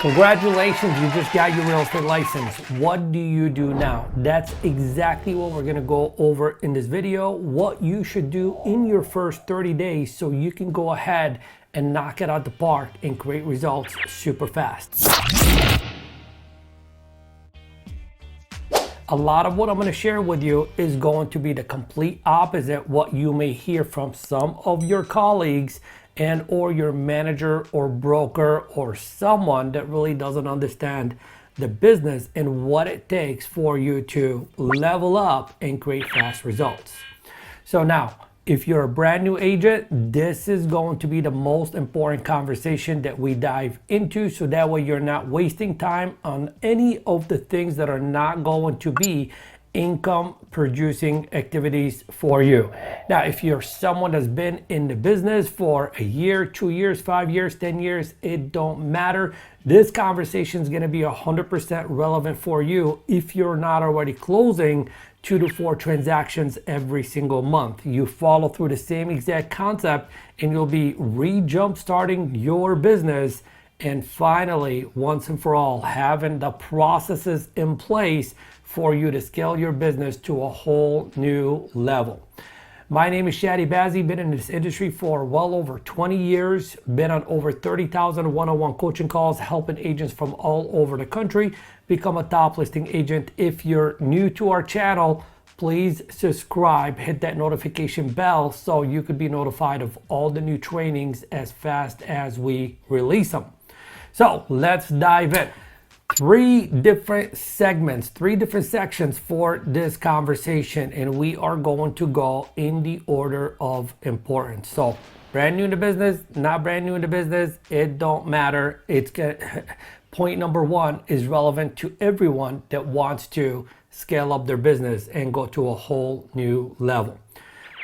Congratulations, you just got your real estate license. What do you do now? That's exactly what we're gonna go over in this video, what you should do in your first 30 days so you can go ahead and knock it out the park and create results super fast. A lot of what I'm gonna share with you is going to be the complete opposite what you may hear from some of your colleagues and or your manager or broker or someone that really doesn't understand the business and what it takes for you to level up and create fast results. So now, if you're a brand new agent, this is going to be the most important conversation that we dive into, so that way you're not wasting time on any of the things that are not going to be income producing activities for you. Now, if you're someone that's been in the business for a year, 2 years, 5 years, 10 years, it don't matter. This conversation is going to be 100% relevant for you if you're not already closing 2 to 4 transactions every single month. You follow through the same exact concept and you'll be re-jump starting your business, and finally, once and for all, having the processes in place for you to scale your business to a whole new level. My name is Chadi, Bazzi, been in this industry for well over 20 years, been on over 30,000 one-on-one coaching calls, helping agents from all over the country become a top listing agent. If you're new to our channel, please subscribe, hit that notification bell so you could be notified of all the new trainings as fast as we release them. So let's dive in. 3 different segments, 3 different sections for this conversation, and we are going to go in the order of importance. So brand new in the business, not brand new in the business, it don't matter. Point number 1 is relevant to everyone that wants to scale up their business and go to a whole new level.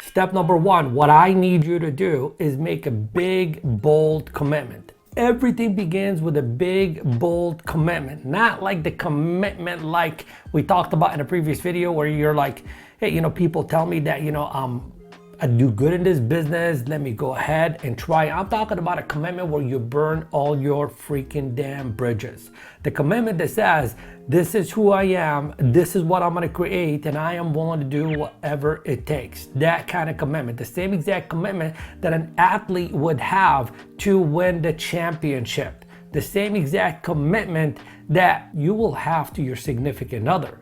Step number 1, what I need you to do is make a big, bold commitment. Everything begins with a big, bold commitment, not like the commitment like we talked about in a previous video where you're like, hey, people tell me that, I do good in this business, let me go ahead and try. I'm talking about a commitment where you burn all your freaking damn bridges. The commitment that says, this is who I am, this is what I'm gonna create, and I am willing to do whatever it takes. That kind of commitment, the same exact commitment that an athlete would have to win the championship. The same exact commitment that you will have to your significant other.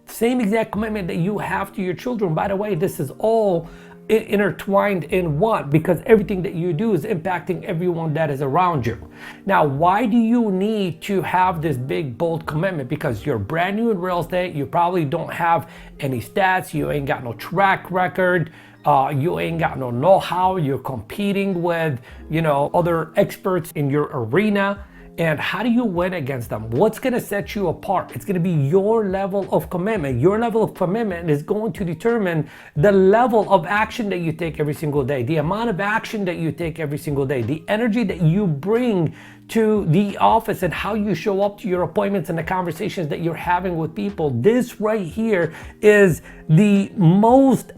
Same exact commitment that you have to your children. By the way, this is all intertwined in one, because everything that you do is impacting everyone that is around you. Now, why do you need to have this big, bold commitment? Because you're brand new in real estate, you probably don't have any stats, you ain't got no track record, you ain't got no know-how, you're competing with, other experts in your arena. And how do you win against them? What's gonna set you apart? It's gonna be your level of commitment. Your level of commitment is going to determine the level of action that you take every single day, the amount of action that you take every single day, the energy that you bring to the office, and how you show up to your appointments and the conversations that you're having with people. This right here is the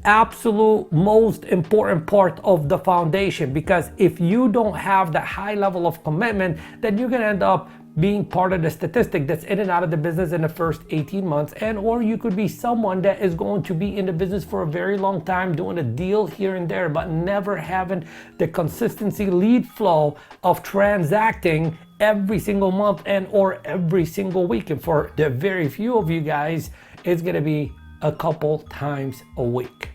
absolute most important part of the foundation, because if you don't have the high level of commitment, then you're gonna end up being part of the statistic that's in and out of the business in the first 18 months, and or you could be someone that is going to be in the business for a very long time, doing a deal here and there, but never having the consistency lead flow of transacting every single month and or every single week. And for the very few of you guys, it's gonna be a couple times a week.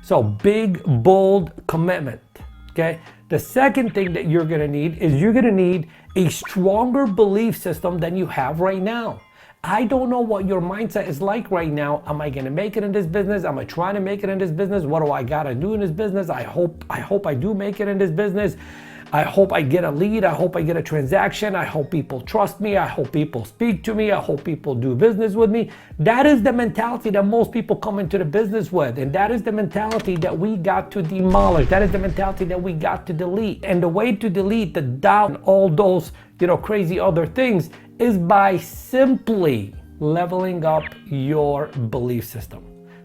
So big, bold commitment, okay? The second thing that you're gonna need is you're gonna need a stronger belief system than you have right now. I don't know what your mindset is like right now. Am I gonna make it in this business? Am I trying to make it in this business? What do I gotta do in this business? I hope I do make it in this business. I hope I get a lead. I hope I get a transaction. I hope people trust me. I hope people speak to me. I hope people do business with me. That is the mentality that most people come into the business with. And that is the mentality that we got to demolish. That is the mentality that we got to delete. And the way to delete the doubt and all those, crazy other things is by simply leveling up your belief system.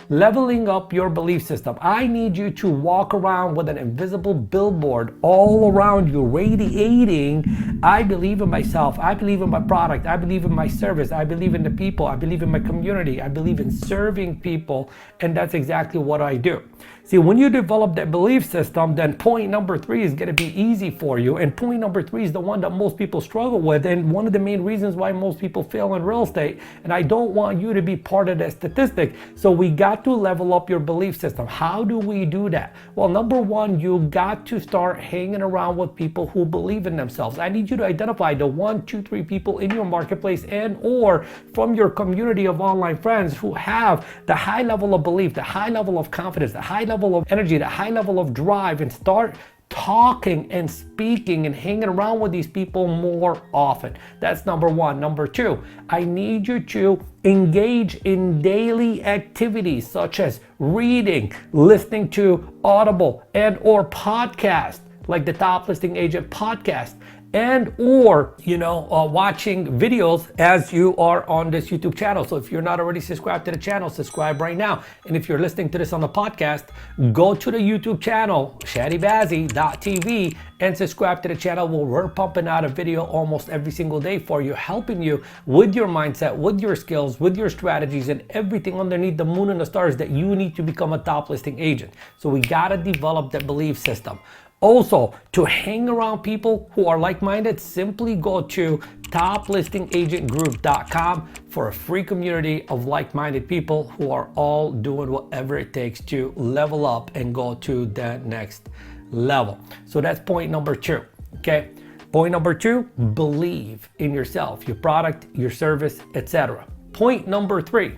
leveling up your belief system. I need you to walk around with an invisible billboard all around you, radiating, I believe in myself, I believe in my product, I believe in my service, I believe in the people, I believe in my community, I believe in serving people, and that's exactly what I do. See, when you develop that belief system, then point number 3 is going to be easy for you. And point number 3 is the one that most people struggle with, and one of the main reasons why most people fail in real estate. And I don't want you to be part of that statistic. So we got to level up your belief system. How do we do that? Well, number 1, you got to start hanging around with people who believe in themselves. I need you to identify the 1, 2, 3 people in your marketplace and or from your community of online friends who have the high level of belief, the high level of confidence, the high level of energy, the high level of drive, and start talking and speaking and hanging around with these people more often. That's number 1. Number 2, I need you to engage in daily activities such as reading, listening to Audible and or podcast, like the Top Listing Agent podcast, and or watching videos as you are on this YouTube channel. So if you're not already subscribed to the channel, subscribe right now. And if you're listening to this on the podcast, go to the YouTube channel, ChadiBazzi.tv, and subscribe to the channel where we're pumping out a video almost every single day for you, helping you with your mindset, with your skills, with your strategies, and everything underneath the moon and the stars that you need to become a top listing agent. So we gotta develop that belief system. Also, to hang around people who are like-minded, simply go to toplistingagentgroup.com for a free community of like-minded people who are all doing whatever it takes to level up and go to the next level. So that's point number 2, okay? Point number 2, believe in yourself, your product, your service, etc. Point number 3,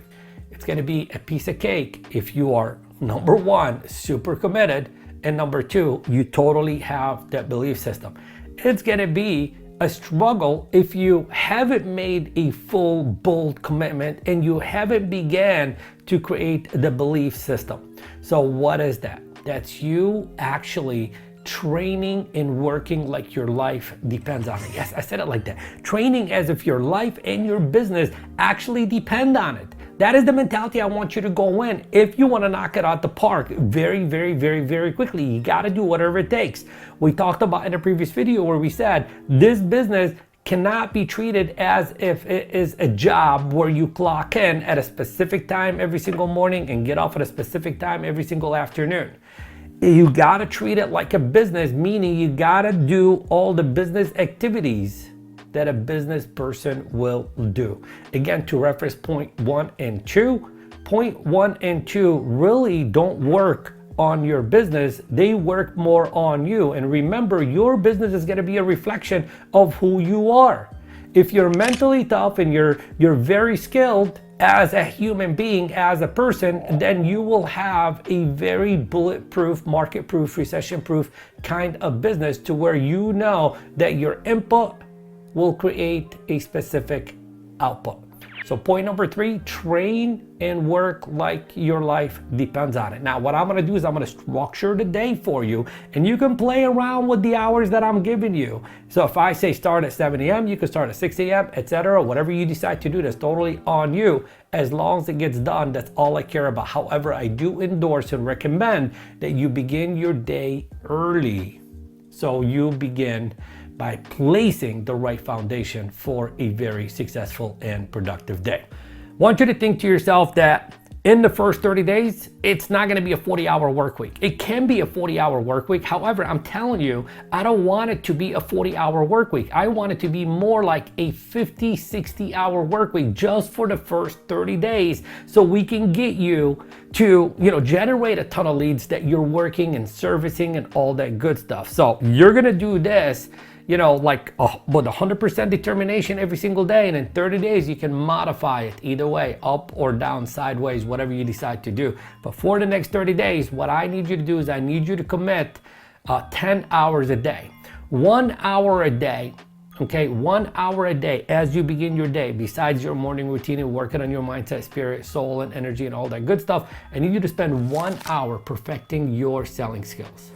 it's gonna be a piece of cake if you are, number 1, super committed, and number 2, you totally have that belief system. It's gonna be a struggle if you haven't made a full, bold commitment and you haven't began to create the belief system. So what is that? That's you actually training and working like your life depends on it. Yes, I said it like that. Training as if your life and your business actually depend on it. That is the mentality I want you to go in if you want to knock it out the park very, very, very, very quickly. You got to do whatever it takes. We talked about in a previous video where we said this business cannot be treated as if it is a job where you clock in at a specific time every single morning and get off at a specific time every single afternoon. You got to treat it like a business, meaning you got to do all the business activities that a business person will do. Again, to reference point 1 and 2, point 1 and 2 really don't work on your business, they work more on you. And remember, your business is going to be a reflection of who you are. If you're mentally tough and you're very skilled as a human being, as a person, then you will have a very bulletproof, market-proof, recession-proof kind of business to where you know that your input will create a specific output. So point number 3, train and work like your life depends on it. Now, what I'm gonna do is I'm gonna structure the day for you, and you can play around with the hours that I'm giving you. So if I say start at 7 a.m., you can start at 6 a.m., etc. Whatever you decide to do, that's totally on you. As long as it gets done, that's all I care about. However, I do endorse and recommend that you begin your day early. So you begin by placing the right foundation for a very successful and productive day. I want you to think to yourself that in the first 30 days, it's not gonna be a 40-hour work week. It can be a 40-hour work week. However, I'm telling you, I don't want it to be a 40-hour work week. I want it to be more like a 50, 60-hour work week just for the first 30 days so we can get you to, generate a ton of leads that you're working and servicing and all that good stuff. So you're gonna do this with 100% determination every single day, and in 30 days you can modify it either way, up or down, sideways, whatever you decide to do. But for the next 30 days, what I need you to do is I need you to commit 10 hours a day, 1 hour a day. Okay, 1 hour a day as you begin your day, besides your morning routine and working on your mindset, spirit, soul, and energy and all that good stuff. I need you to spend 1 hour perfecting your selling skills.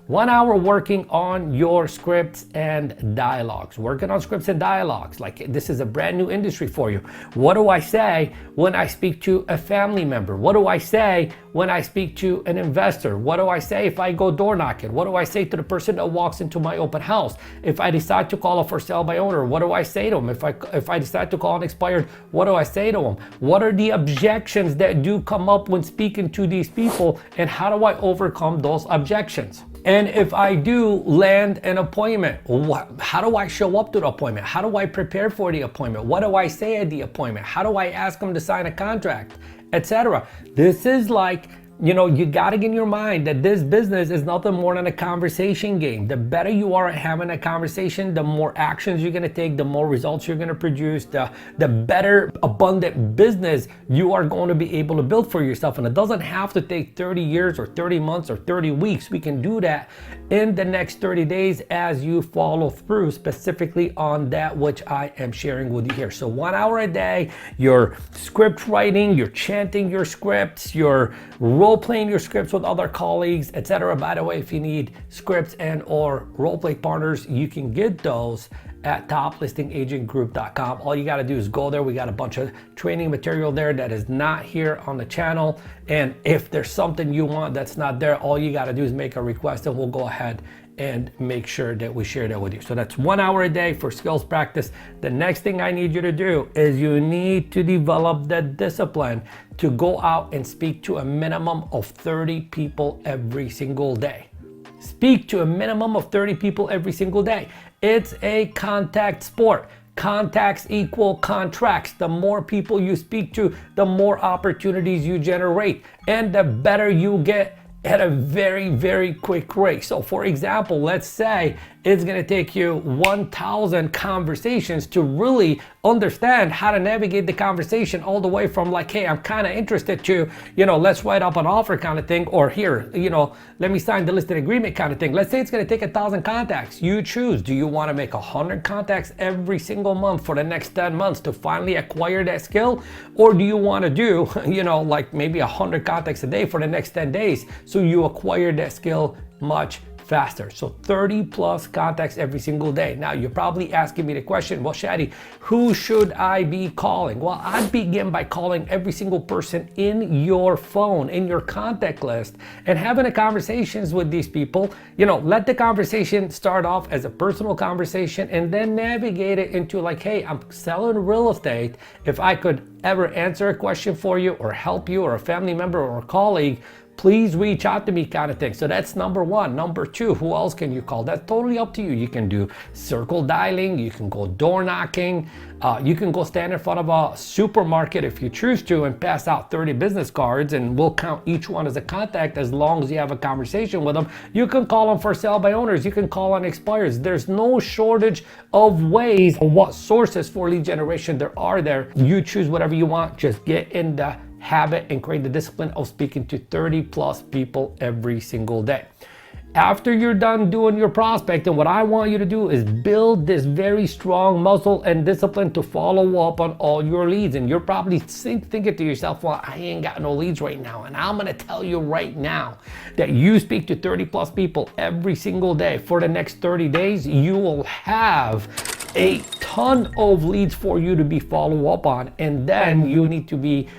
1 hour working on your scripts and dialogues. Working on scripts and dialogues. Like, this is a brand new industry for you. What do I say when I speak to a family member? What do I say when I speak to an investor? What do I say if I go door knocking? What do I say to the person that walks into my open house? If I decide to call a for sale by owner, what do I say to them? If I decide to call an expired, what do I say to them? What are the objections that do come up when speaking to these people, and how do I overcome those objections? And if I do land an appointment, how do I show up to the appointment? How do I prepare for the appointment? What do I say at the appointment? How do I ask them to sign a contract, etc.? This is like, you got to get in your mind that this business is nothing more than a conversation game. The better you are at having a conversation, the more actions you're going to take, the more results you're going to produce, the better abundant business you are going to be able to build for yourself. And it doesn't have to take 30 years or 30 months or 30 weeks. We can do that in the next 30 days as you follow through specifically on that which I am sharing with you here. So 1 hour a day, you're script writing, you're chanting your scripts, you're role playing your scripts with other colleagues, etc. By the way, if you need scripts and or role play partners, you can get those at toplistingagentgroup.com. All you got to do is go there. We got a bunch of training material there that is not here on the channel. And if there's something you want that's not there, all you got to do is make a request and we'll go ahead and make sure that we share that with you. So that's 1 hour a day for skills practice. The next thing I need you to do is you need to develop the discipline to go out and speak to a minimum of 30 people every single day. Speak to a minimum of 30 people every single day. It's a contact sport. Contacts equal contracts. The more people you speak to, the more opportunities you generate, and the better you get at a very, very quick rate. So for example, let's say it's gonna take you 1,000 conversations to really understand how to navigate the conversation, all the way from like, hey, I'm kind of interested to, let's write up an offer kind of thing, or here, let me sign the listed agreement kind of thing. Let's say it's gonna take 1,000 contacts. You choose, do you wanna make 100 contacts every single month for the next 10 months to finally acquire that skill? Or do you wanna do, like maybe 100 contacts a day for the next 10 days so you acquire that skill much faster? So 30 plus contacts every single day. Now you're probably asking me the question, well, Chadi, who should I be calling? Well, I'd begin by calling every single person in your phone, in your contact list, and having a conversations with these people. Let the conversation start off as a personal conversation and then navigate it into like, hey, I'm selling real estate. If I could ever answer a question for you or help you or a family member or a colleague, please reach out to me kind of thing. So that's number one. Number two, who else can you call? That's totally up to you. You can do circle dialing, you can go door knocking, you can go stand in front of a supermarket if you choose to and pass out 30 business cards, and we'll count each one as a contact as long as you have a conversation with them. You can call them for sale by owners, you can call on expires. There's no shortage of ways or what sources for lead generation there are there. You choose whatever you want. Just get in the habit and create the discipline of speaking to 30 plus people every single day. After you're done doing your prospecting, what I want you to do is build this very strong muscle and discipline to follow up on all your leads. And you're probably thinking to yourself, well, I ain't got no leads right now. And I'm gonna tell you right now that you speak to 30 plus people every single day for the next 30 days, you will have a ton of leads for you to be follow up on. And then you need to be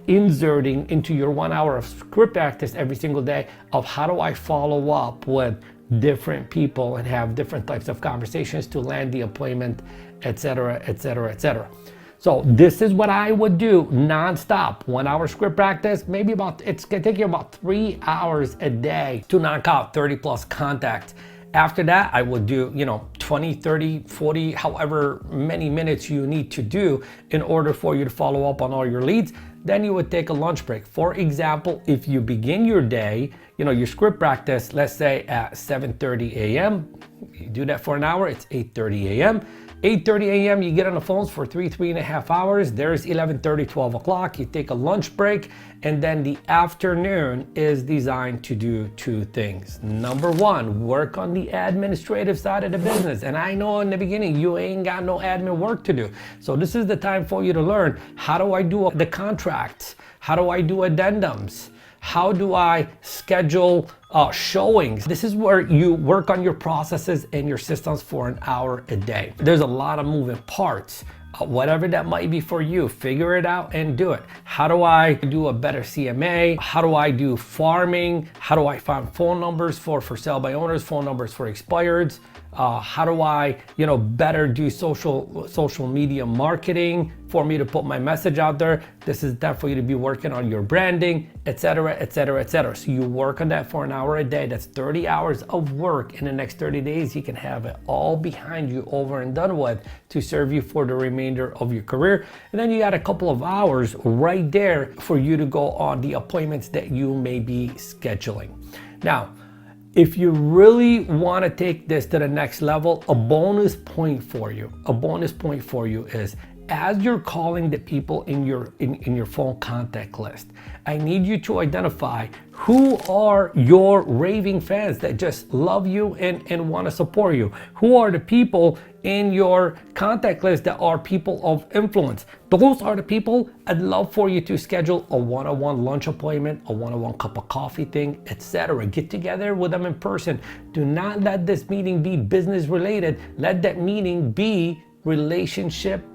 inserting into your 1 hour of script practice every single day of how do I follow up with different people and have different types of conversations to land the appointment, etc., etc., etc. So this is what I would do nonstop. 1 hour script practice, it's gonna take you about 3 hours a day to knock out 30 plus contacts. After that, I would do, 20, 30, 40, however many minutes you need to do in order for you to follow up on all your leads. Then you would take a lunch break. For example, if you begin your day, your script practice, let's say at 7:30 a.m., you do that for an hour, it's 8:30 a.m. 8:30 a.m. you get on the phones for 3.5 hours. There's 11:30, 12 o'clock. You take a lunch break, and then the afternoon is designed to do two things. Number one, work on the administrative side of the business. And I know in the beginning, you ain't got no admin work to do. So this is the time for you to learn, how do I do the contracts? How do I do addendums? How do I schedule showings. This is where you work on your processes and your systems for an hour a day. There's a lot of moving parts. Whatever that might be for you, figure it out and do it. How do I do a better CMA? How do I do farming? How do I find phone numbers for sale by owners, phone numbers for expireds? How do I, better do social media marketing for me to put my message out there? This is time for you to be working on your branding, etc., etc., etc. So you work on that for an hour a day. That's 30 hours of work. In the next 30 days, you can have it all behind you, over and done with, to serve you for the remainder of your career. And then you got a couple of hours right there for you to go on the appointments that you may be scheduling. Now, if you really want to take this to the next level, a bonus point for you is, as you're calling the people in your phone contact list, I need you to identify who are your raving fans that just love you and want to support you. Who are the people in your contact list that are people of influence? Those are the people I'd love for you to schedule a one-on-one lunch appointment, a one-on-one cup of coffee thing, etc. Get together with them in person. Do not let this meeting be business related. Let that meeting be relationship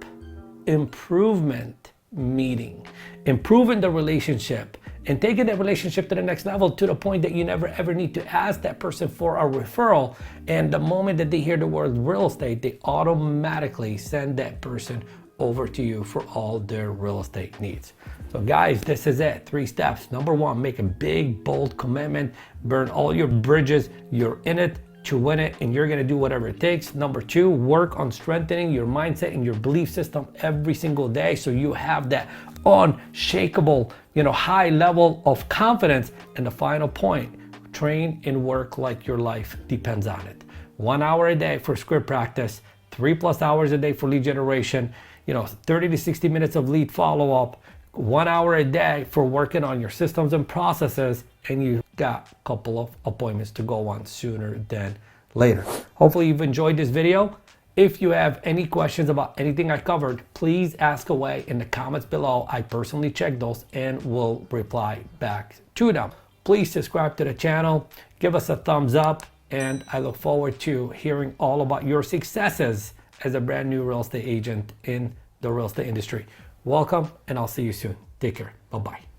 improvement meeting. Improving the relationship and taking that relationship to the next level, to the point that you never ever need to ask that person for a referral. And the moment that they hear the word real estate, they automatically send that person over to you for all their real estate needs. So guys, this is it. 3 steps. Number 1, make a big, bold commitment. Burn all your bridges. You're in it to win it, and you're gonna do whatever it takes. Number 2, work on strengthening your mindset and your belief system every single day, so you have that unshakable, high level of confidence. And the final point, train and work like your life depends on it. 1 hour a day for script practice, 3+ hours a day for lead generation, 30 to 60 minutes of lead follow-up, 1 hour a day for working on your systems and processes, and you got a couple of appointments to go on sooner than later. Hopefully you've enjoyed this video. If you have any questions about anything I covered, please ask away in the comments below. I personally check those and will reply back to them. Please subscribe to the channel, give us a thumbs up, and I look forward to hearing all about your successes as a brand new real estate agent in the real estate industry. Welcome, and I'll see you soon. Take care. Bye-bye.